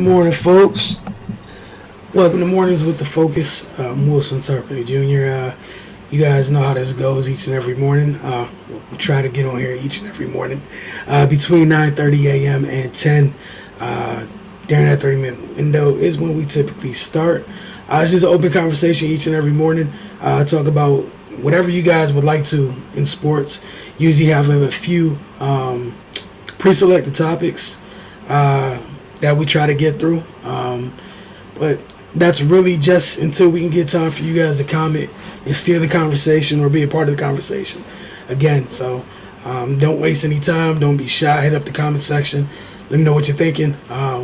morning, folks. Welcome to Mornings with the Focus. I'm Wilson Tarpley Jr. You guys know how this goes each and every morning. We try to get on here each and every morning between 9:30 a.m. and 10. During that 30-minute window is when we typically start. It's just an open conversation each and every morning. Talk about whatever you guys would like to in sports. Usually have a few pre-selected topics that we try to get through. But that's really just until we can get time for you guys to comment and steer the conversation or be a part of the conversation. Again, so don't waste any time. Don't be shy. Hit up the comment section. Let me know what you're thinking,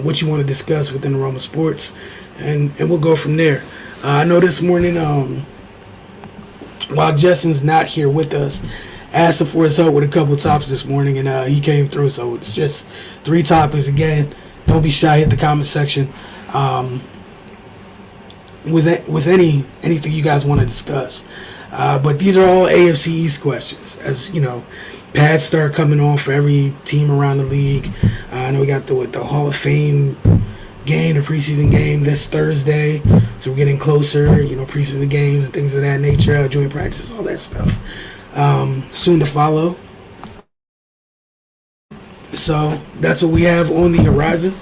what you want to discuss within the realm of sports, and we'll go from there. I know this morning, while Justin's not here with us, asked him for his help with a couple topics this morning, and he came through. So it's just 3 topics. Again, don't be shy. Hit the comment section with anything you guys want to discuss. But these are all AFC East questions. As you know, pads start coming on for every team around the league. I know we got the Hall of Fame game, the preseason game this Thursday. So we're getting closer, preseason games and things of that nature, joint practice, all that stuff. Soon to follow. So that's what we have on the horizon.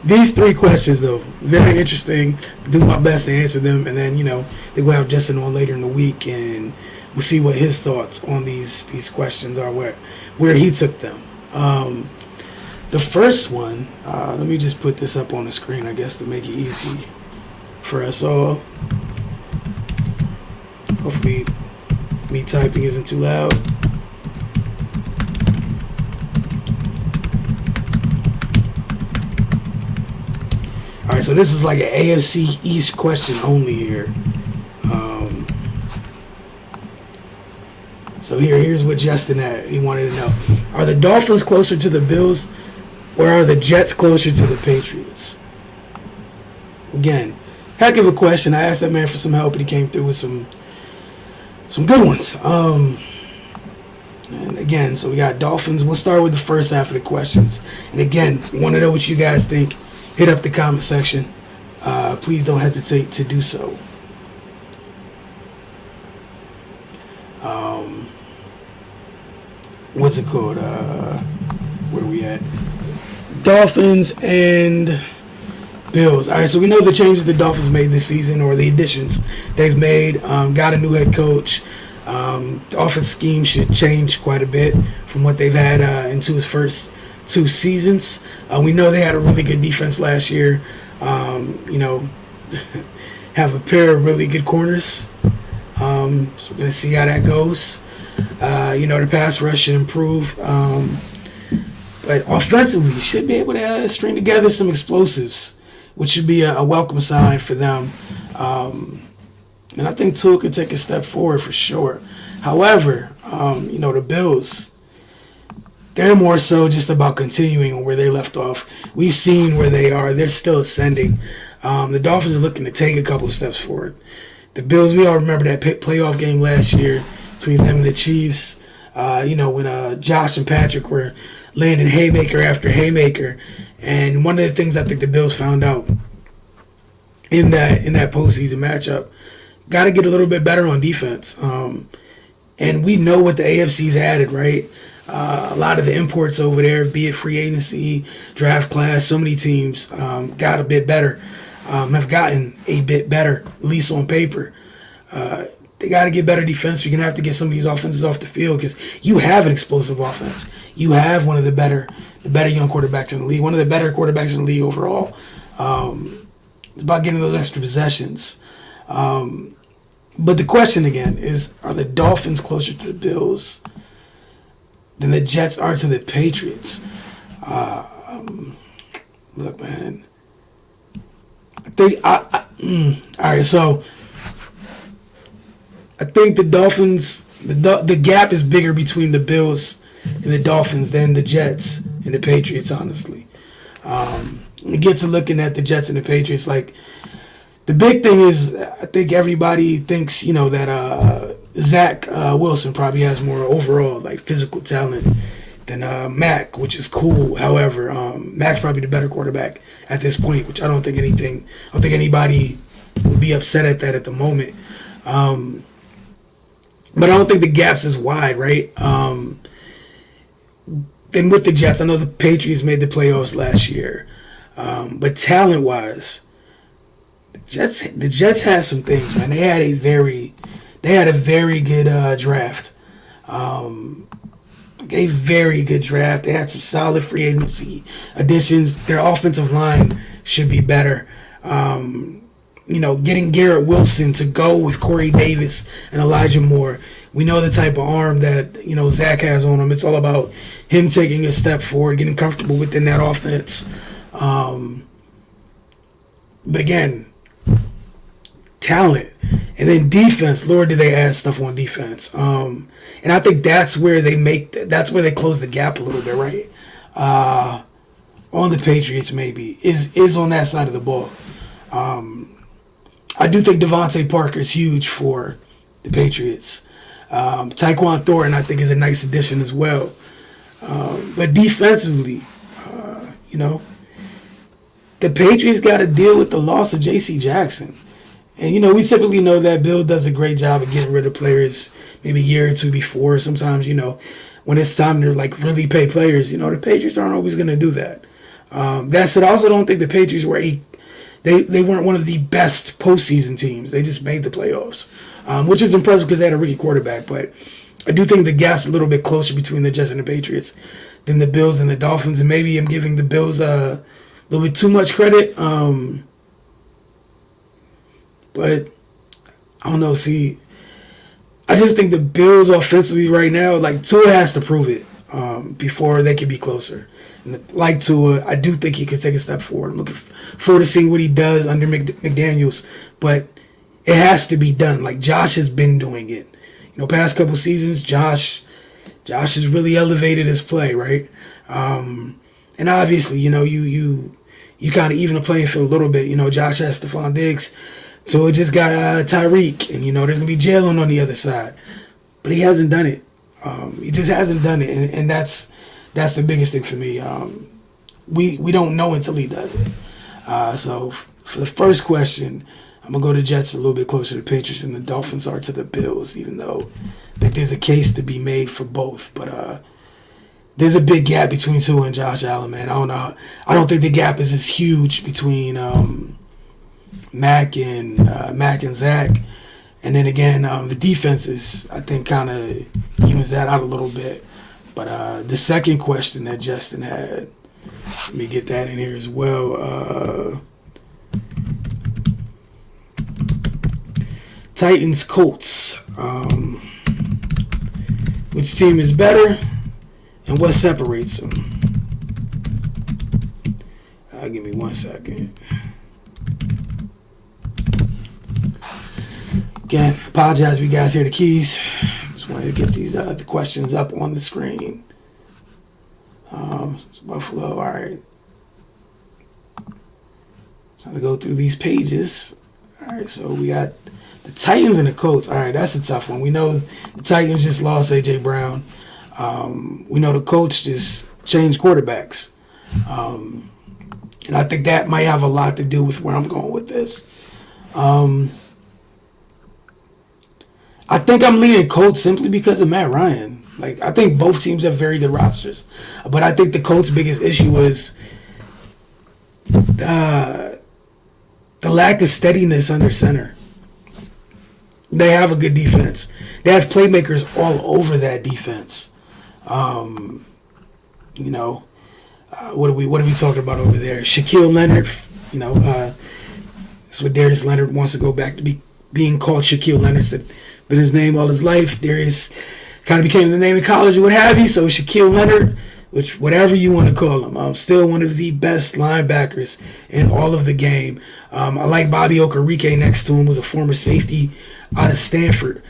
These 3 questions, though, very interesting. Do my best to answer them, and then they will have Justin on later in the week, and we'll see what his thoughts on these questions are, where he took them. The first one, let me just put this up on the screen, I guess, to make it easy for us all. Hopefully, me typing isn't too loud. All right, so this is like an AFC East question only here. So here's what Justin had. He wanted to know: are the Dolphins closer to the Bills, or are the Jets closer to the Patriots? Again, heck of a question. I asked that man for some help, and he came through with some good ones. And again, so we got Dolphins. We'll start with the first half of the questions. And again, want to know what you guys think. Hit up the comment section. Please don't hesitate to do so. What's it called? Where we at? Dolphins and Bills. All right, so we know the changes the Dolphins made this season, or the additions they've made. Got a new head coach. The offense scheme should change quite a bit from what they've had into his first 2 seasons. We know they had a really good defense last year. Have a pair of really good corners. So we're going to see how that goes. The pass rush should improve. But offensively, should be able to string together some explosives, which should be a welcome sign for them. And I think Tua could take a step forward for sure. However, the Bills, they're more so just about continuing where they left off. We've seen where they are. They're still ascending. The Dolphins are looking to take a couple steps forward. The Bills, we all remember that playoff game last year between them and the Chiefs. When Josh and Patrick were landing haymaker after haymaker. And one of the things I think the Bills found out in that postseason matchup, got to get a little bit better on defense. And we know what the AFC's added, right? A lot of the imports over there, be it free agency, draft class, so many teams got a bit better, have gotten a bit better, at least on paper. They got to get better defense. You're going to have to get some of these offenses off the field because you have an explosive offense. You have one of the better young quarterbacks in the league, one of the better quarterbacks in the league overall. It's about getting those extra possessions. But the question again is, are the Dolphins closer to the Bills than the Jets are to the Patriots? Look, man. I think all right, so I think the Dolphins, the gap is bigger between the Bills and the Dolphins than the Jets and the Patriots, honestly. You get to looking at the Jets and the Patriots, like, the big thing is, I think everybody thinks, that Zach Wilson probably has more overall, like, physical talent than Mac, which is cool. However, Mac's probably the better quarterback at this point, which I don't think anybody would be upset at that at the moment. But I don't think the gap's as wide, right? Then with the Jets, I know the Patriots made the playoffs last year, but talent-wise, the Jets have some things, man. They had a very good draft. A very good draft. They had some solid free agency additions. Their offensive line should be better. Getting Garrett Wilson to go with Corey Davis and Elijah Moore. We know the type of arm that, Zach has on him. It's all about him taking a step forward, getting comfortable within that offense. But again, talent. And then defense, Lord, did they add stuff on defense. And I think that's where they close the gap a little bit, right? On the Patriots, maybe, is on that side of the ball. I do think Devontae Parker is huge for the Patriots. Tyquan Thornton, I think, is a nice addition as well. But defensively, the Patriots got to deal with the loss of J.C. Jackson. And, we typically know that Bill does a great job of getting rid of players maybe a year or two before. Sometimes, when it's time to, really pay players, the Patriots aren't always going to do that. That said, I also don't think the Patriots were they weren't one of the best postseason teams. They just made the playoffs, which is impressive because they had a rookie quarterback. But I do think the gap's a little bit closer between the Jets and the Patriots than the Bills and the Dolphins. And maybe I'm giving the Bills a little bit too much credit. But I don't know. See, I just think the Bills offensively right now, Tua has to prove it before they can be closer. And like Tua, I do think he could take a step forward. I'm looking forward to seeing what he does under McDaniels. But it has to be done. Josh has been doing it. Past couple seasons, Josh has really elevated his play, right? And obviously, you kind of even the playing field a little bit. Josh has Stephon Diggs. So it just got Tyreek. And, there's going to be Jalen on the other side. But he hasn't done it. He just hasn't done it. And that's the biggest thing for me. We don't know until he does it. So for the first question, I'm going to go to Jets a little bit closer to the Patriots than the Dolphins are to the Bills, even though there's a case to be made for both. But there's a big gap between Tua and Josh Allen, man. I don't know. I don't think the gap is as huge between Mac and Zach. And then again, the defenses, I think, kind of evens that out a little bit. But the second question that Justin had, let me get that in here as well. Titans, Colts. Which team is better and what separates them? Give me 1 second. Again, apologize if you guys hear the keys. Just wanted to get these the questions up on the screen. It's Buffalo, all right. Trying to go through these pages. All right, so we got the Titans and the Colts. All right, that's a tough one. We know the Titans just lost A.J. Brown. We know the Colts just changed quarterbacks. And I think that might have a lot to do with where I'm going with this. I think I'm leaning Colts simply because of Matt Ryan. I think both teams have very good rosters. But I think the Colts' biggest issue was the lack of steadiness under center. They have a good defense. They have playmakers all over that defense. What are we talking about over there? Shaquille Leonard. That's what Darius Leonard wants to go back to being called Shaquille Leonard. Been his name all his life. Darius kind of became the name in college or what have you. So Shaquille Leonard, which whatever you want to call him, still one of the best linebackers in all of the game. I like Bobby Okereke next to him, was a former safety out of Stanford.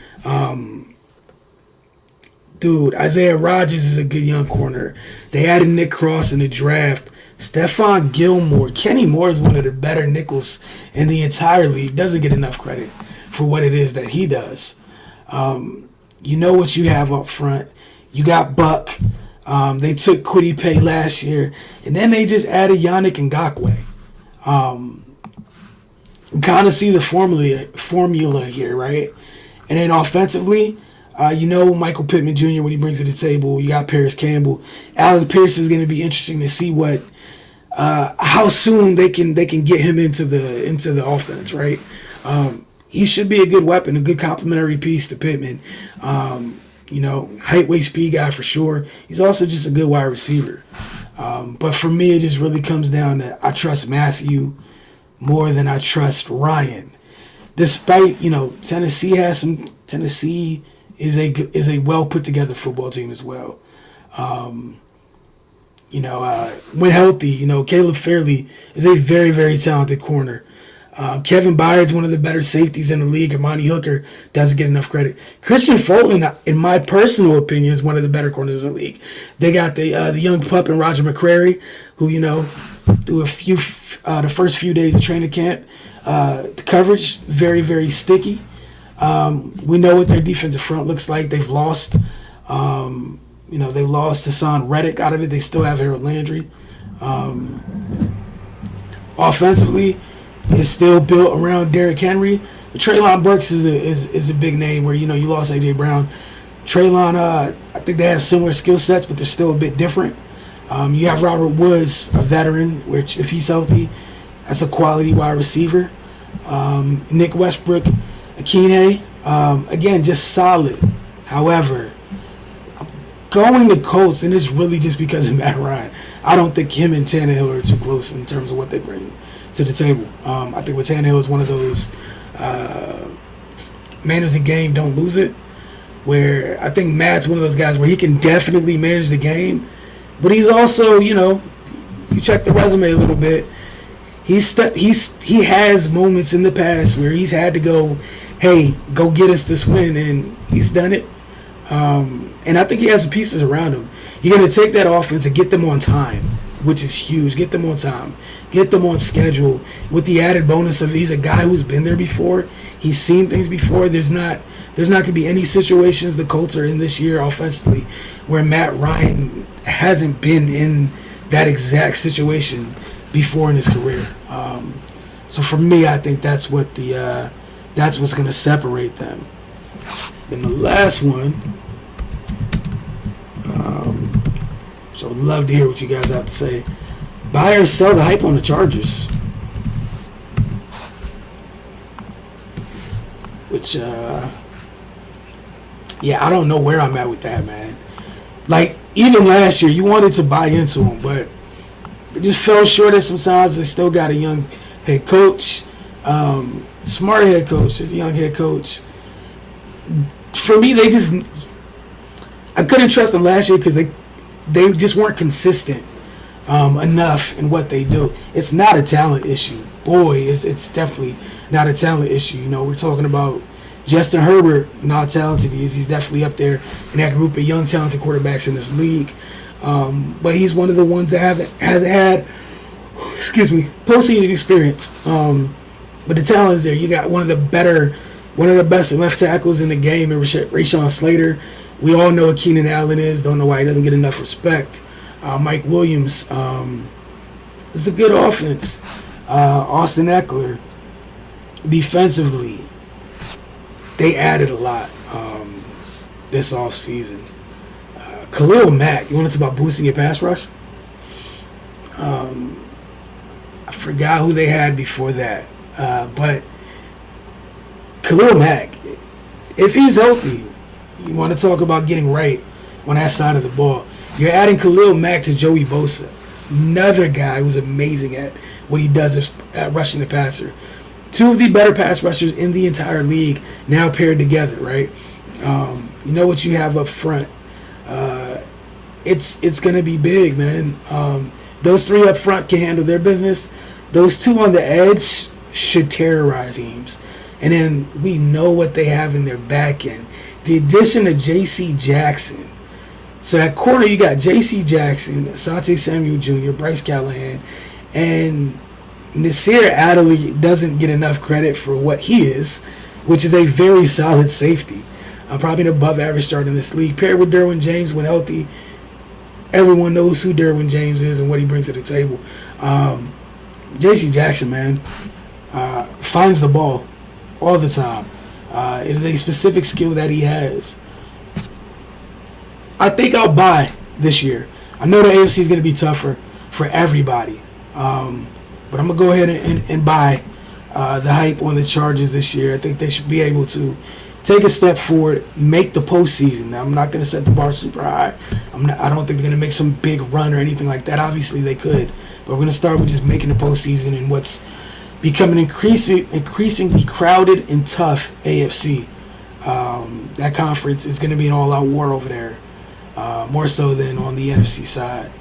Isaiah Rodgers is a good young corner. They added Nick Cross in the draft. Stephon Gilmore. Kenny Moore is one of the better nickels in the entire league. Doesn't get enough credit for what it is that he does. You know what you have up front. You got Buck. They took Kwity Paye last year, and then they just added Yannick Ngakoue. Kind of see the formula here, right? And then offensively, Michael Pittman Jr. when he brings to the table. You got Paris Campbell. Alec Pierce is going to be interesting to see how soon they can get him into the offense, right? He should be a good weapon, a good complementary piece to Pittman. Height, weight, speed guy for sure. He's also just a good wide receiver. But for me, it just really comes down to I trust Matthew more than I trust Ryan. Despite Tennessee is a well put together football team as well. When healthy, Caleb Fairley is a very, very talented corner. Kevin Byard's one of the better safeties in the league. Amani Hooker doesn't get enough credit. Christian Fulton, in my personal opinion, is one of the better corners in the league. They got the young pup and Roger McCrary, who through the first few days of training camp, the coverage very, very sticky. We know what their defensive front looks like. They've lost. They lost Hassan Reddick out of it. They still have Harold Landry. Offensively, it's still built around Derrick Henry. Treylon Burks is a big name where you lost A.J. Brown. Treylon, I think they have similar skill sets, but they're still a bit different. You have Robert Woods, a veteran, which if he's healthy, that's a quality wide receiver. Nick Westbrook, Akine, again, just solid. However, going to Colts, and it's really just because of Matt Ryan. I don't think him and Tannehill are too close in terms of what they bring to the table. I think with Tannehill is one of those manage the game, don't lose it. Where I think Matt's one of those guys where he can definitely manage the game, but he's also, you check the resume a little bit. He has moments in the past where he's had to go, hey, go get us this win, and he's done it. And I think he has the pieces around him. You're going to take that offense and get them on time, which is huge. Get them on time. Get them on schedule with the added bonus of he's a guy who's been there before. He's seen things before. There's not going to be any situations the Colts are in this year offensively where Matt Ryan hasn't been in that exact situation before in his career. So for me, I think that's what's going to separate them. Then the last one, which I would love to hear what you guys have to say. Buy or sell the hype on the Chargers. Which, I don't know where I'm at with that, man. Like, even last year, you wanted to buy into them, but it just fell short at some times. They still got a young head coach. Smart head coach, just a young head coach. For me, I couldn't trust them last year because they just weren't consistent enough in what they do. It's not a talent issue. Boy, it's definitely not a talent issue. We're talking about Justin Herbert, how talented he is. He's definitely up there in that group of young, talented quarterbacks in this league. But he's one of the ones that hasn't had, postseason experience. But the talent is there. You got one of the best left tackles in the game, and Rashawn Slater. We all know what Keenan Allen is. Don't know why he doesn't get enough respect. Mike Williams. It's a good offense. Austin Eckler. Defensively, they added a lot this offseason. Khalil Mack. You want to talk about boosting your pass rush? I forgot who they had before that. But Khalil Mack, if he's healthy, you want to talk about getting right on that side of the ball. You're adding Khalil Mack to Joey Bosa, another guy who's amazing at what he does at rushing the passer. Two of the better pass rushers in the entire league now paired together, right? You know what you have up front. It's going to be big, man. Those three up front can handle their business. Those two on the edge should terrorize teams. And then we know what they have in their back end. The addition of J.C. Jackson. So at corner, you got J.C. Jackson, Asante Samuel Jr., Bryce Callahan, and Nasir Adderley doesn't get enough credit for what he is, which is a very solid safety. Probably an above-average start in this league. Paired with Derwin James when healthy, Everyone knows who Derwin James is and what he brings to the table. J.C. Jackson, man, finds the ball all the time. It is a specific skill that he has. I think I'll buy this year. I know the AFC is going to be tougher for everybody, but I'm going to go ahead and buy the hype on the Chargers this year. I think they should be able to take a step forward, make the postseason. Now, I'm not going to set the bar super high. I don't think they're going to make some big run or anything like that. Obviously, they could, but we're going to start with just making the postseason in what's becoming increasingly crowded and tough AFC. That conference is going to be an all-out war over there, more so than on the NFC side.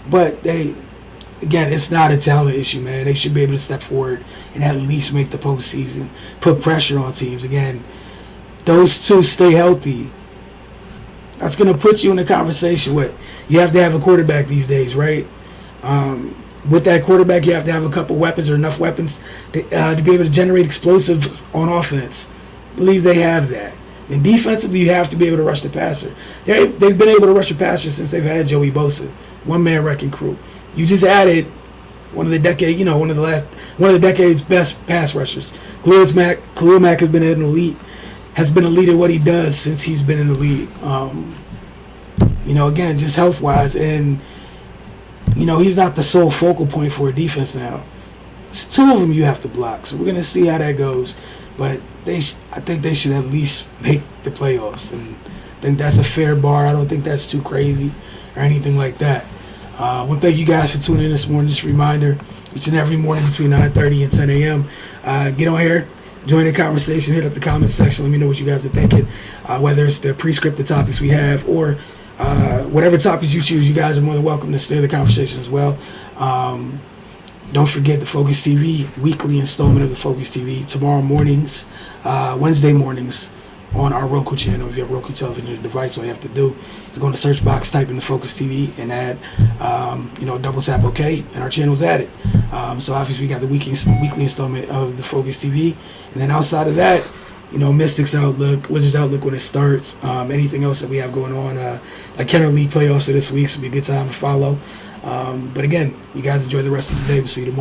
But again, it's not a talent issue, man. They should be able to step forward and at least make the postseason, put pressure on teams. Again, those two stay healthy. That's going to put you in a conversation with. You have to have a quarterback these days, right? With that quarterback, you have to have a couple weapons or enough weapons to be able to generate explosives on offense. I believe they have that. Then defensively, you have to be able to rush the passer. They've been able to rush the passer since they've had Joey Bosa, one-man wrecking crew. You just added one of the decade's best pass rushers. Khalil Mack has been elite at what he does since he's been in the league. Again, just health-wise, and he's not the sole focal point for a defense now. It's two of them you have to block, so we're gonna see how that goes. But I think they should at least make the playoffs, and I think that's a fair bar. I don't think that's too crazy or anything like that. Well, thank you guys for tuning in this morning. Just a reminder, each and every morning between 9:30 and 10 a.m., get on here, join the conversation, hit up the comments section. Let me know what you guys are thinking, whether it's the pre-scripted topics we have or whatever topics you choose. You guys are more than welcome to steer the conversation as well. Don't forget the Focus TV, weekly installment of the Focus TV, tomorrow mornings, Wednesday mornings, on our Roku channel. If you have Roku television device, all you have to do is go in the search box, type in the Focus TV, and add, double tap OK, and our channel's added. So obviously we got the weekly installment of the Focus TV, and then outside of that, Mystics Outlook, Wizards Outlook when it starts, anything else that we have going on, like Kenner League playoffs this week, so it'll be a good time to follow. But again, you guys enjoy the rest of the day. We'll see you tomorrow.